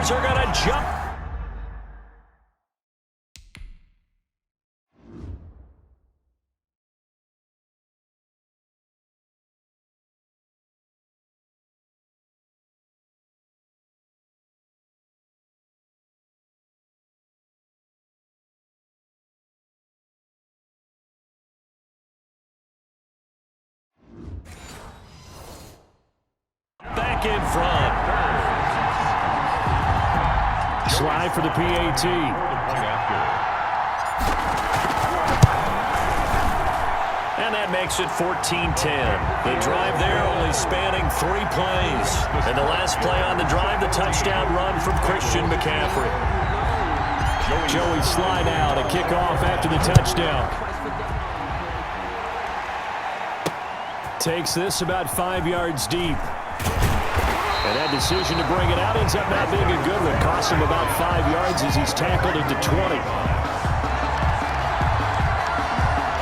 Bengals are going to jump. Back in front. Slide for the PAT. And that makes it 14-10. The drive there only spanning 3 plays. And the last play on the drive, the touchdown run from Christian McCaffrey. Joey slide out, a kickoff after the touchdown. Takes this about 5 yards deep. And that decision to bring it out ends up not being a good one. Costs him about 5 yards as he's tackled at the 20.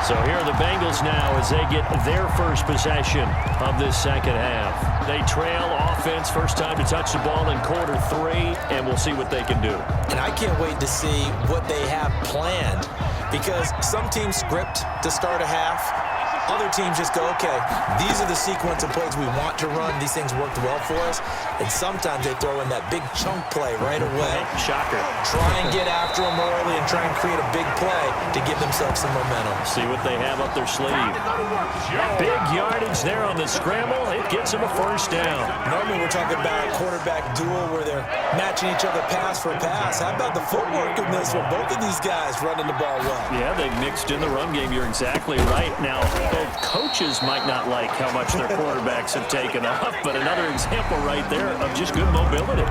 So here are the Bengals now as they get their first possession of this second half. They trail offense, first time to touch the ball in quarter 3, and we'll see what they can do. And I can't wait to see what they have planned, because some teams script to start a half. Other teams just go, okay, these are the sequence of plays we want to run. These things worked well for us. And sometimes they throw in that big chunk play right away. Shocker. Try and get after them early and try and create a big play to give themselves some momentum. See what they have up their sleeve. Big yardage there on the scramble. It gets them a first down. Normally we're talking about a quarterback duel where they're matching each other pass for pass. How about the footwork in this one? Both of these guys running the ball well. Yeah, they mixed in the run game. You're exactly right. Now, both coaches might not like how much their quarterbacks have taken off, but another example right there of just good mobility.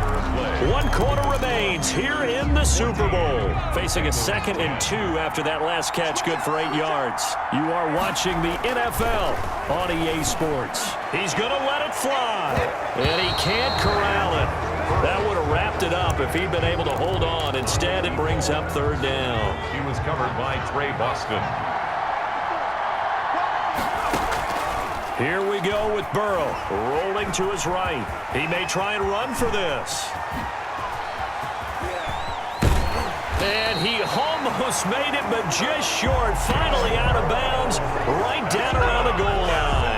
1 quarter remains here in the Super Bowl. Facing a 2nd and 2 after that last catch, good for 8 yards. You are watching the NFL on EA Sports. He's going to let it fly, and he can't corral it. That would have wrapped it up if he'd been able to hold on. Instead, it brings up 3rd down. He was covered by Trey Boston. Here we go with Burrow, rolling to his right. He may try and run for this. And he almost made it, but just short. Finally out of bounds, right down around the goal line.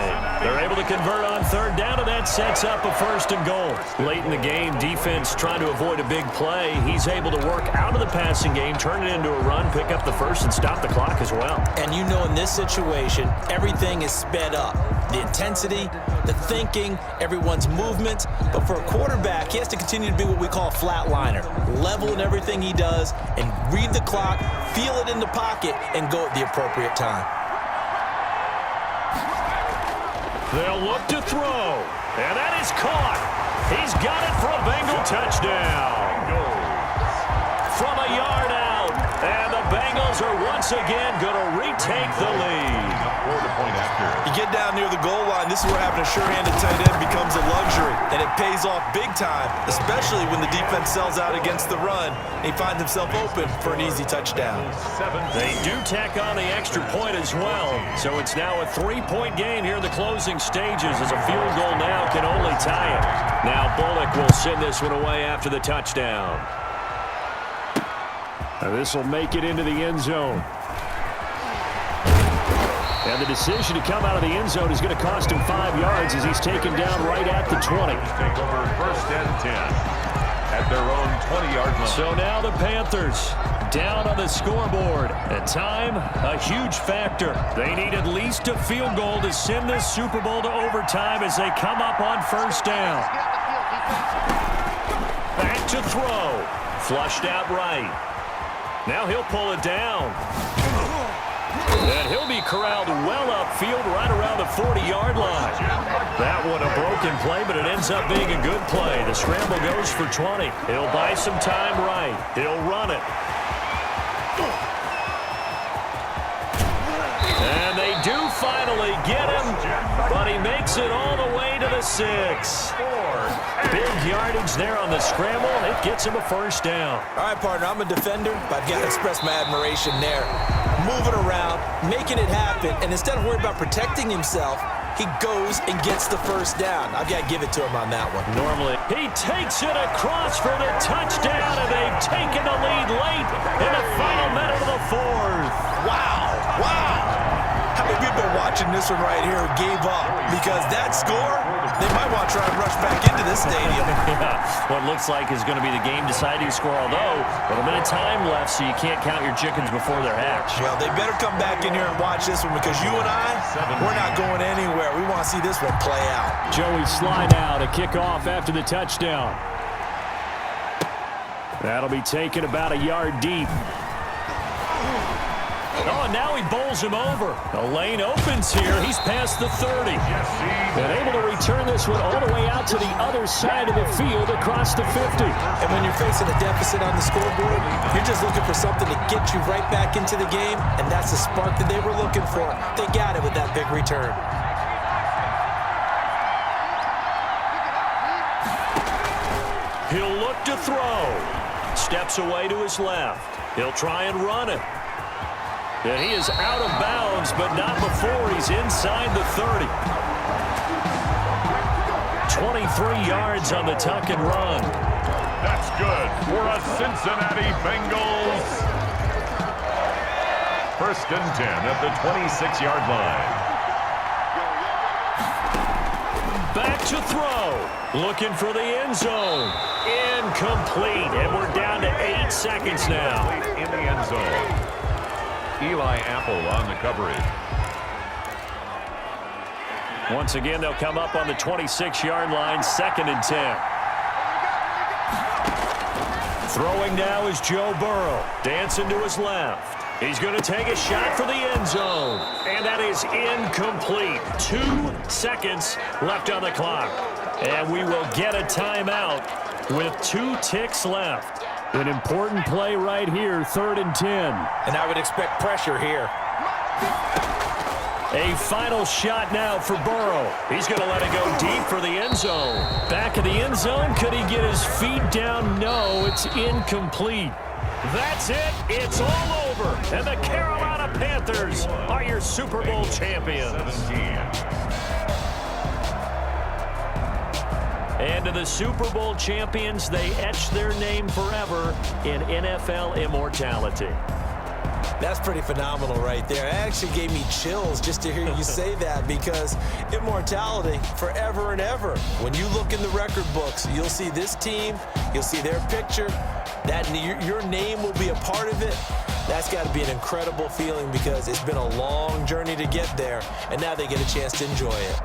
They're able to convert on 3rd down, and that sets up a 1st and goal. Late in the game, defense trying to avoid a big play. He's able to work out of the passing game, turn it into a run, pick up the 1st, and stop the clock as well. And you know in this situation, everything is sped up. The intensity, the thinking, everyone's movement. But for a quarterback, he has to continue to be what we call a flatliner. Level in everything he does and read the clock, feel it in the pocket, and go at the appropriate time. They'll look to throw, and that is caught. He's got it for a Bengal touchdown. From a yard out, and the Bengals are once again going to retake the lead. You get down near the goal line, this is where having a sure-handed tight end becomes a luxury, and it pays off big time, especially when the defense sells out against the run, and he finds himself open for an easy touchdown. They do tack on the extra point as well, so it's now a 3-point game here in the closing stages as a field goal now can only tie it. Now Bullock will send this one away after the touchdown. This will make it into the end zone. And the decision to come out of the end zone is going to cost him 5 yards as he's taken down right at the 20. Take over 1st and 10 at their own 20-yard line. So now the Panthers down on the scoreboard. At time, a huge factor. They need at least a field goal to send this Super Bowl to overtime as they come up on 1st down. Back to throw. Flushed out right. Now he'll pull it down. And he'll be corralled well upfield right around the 40-yard line. That one a broken play, but it ends up being a good play. The scramble goes for 20. He'll buy some time right. He'll run it. And they do finally get him, but he makes it all the way to the 6. Big yardage there on the scramble. It gets him a 1st down. All right, partner, I'm a defender, but I've got to express my admiration there. Moving around, making it happen, and instead of worrying about protecting himself, he goes and gets the 1st down. I've got to give it to him on that one. Normally, he takes it across for the touchdown. taking the lead late in the final minute of the fourth. Wow, wow. How many people are watching this one right here who gave up? Because that score, they might want to try and rush back into this stadium. Yeah, what looks like is going to be the game-deciding score, although a little bit of time left, so you can't count your chickens before they're hatched. Well, they better come back in here and watch this one because you and I, we're not going anywhere. We want to see this one play out. Joey Sly now to kick off after the touchdown. That'll be taken about a yard deep. Oh, and now he bowls him over. The lane opens here. He's past the 30. And able to return this one all the way out to the other side of the field across the 50. And when you're facing a deficit on the scoreboard, you're just looking for something to get you right back into the game, and that's the spark that they were looking for. They got it with that big return. He'll look to throw. Steps away to his left. He'll try and run it. And he is out of bounds, but not before he's inside the 30. 23 yards on the tuck and run. That's good for a Cincinnati Bengals. 1st and 10 at the 26-yard line. Back to throw. Looking for the end zone. Incomplete. And we're down to 8 seconds now. In the end zone. Eli Apple on the coverage. Once again, they'll come up on the 26-yard line, 2nd and 10. Throwing now is Joe Burrow. Dancing to his left. He's going to take a shot for the end zone. And that is incomplete. 2 seconds left on the clock. And we will get a timeout with 2 ticks left. An important play right here, 3rd and 10. And I would expect pressure here. A final shot now for Burrow. He's going to let it go deep for the end zone. Back of the end zone. Could he get his feet down? No, it's incomplete. That's it. It's all over. And the Carolina Panthers are your Super Bowl champions. 17. And to the Super Bowl champions, they etch their name forever in NFL immortality. That's pretty phenomenal right there. It actually gave me chills just to hear you say that because immortality forever and ever. When you look in the record books, you'll see this team, you'll see their picture, that your name will be a part of it. That's got to be an incredible feeling because it's been a long journey to get there, and now they get a chance to enjoy it.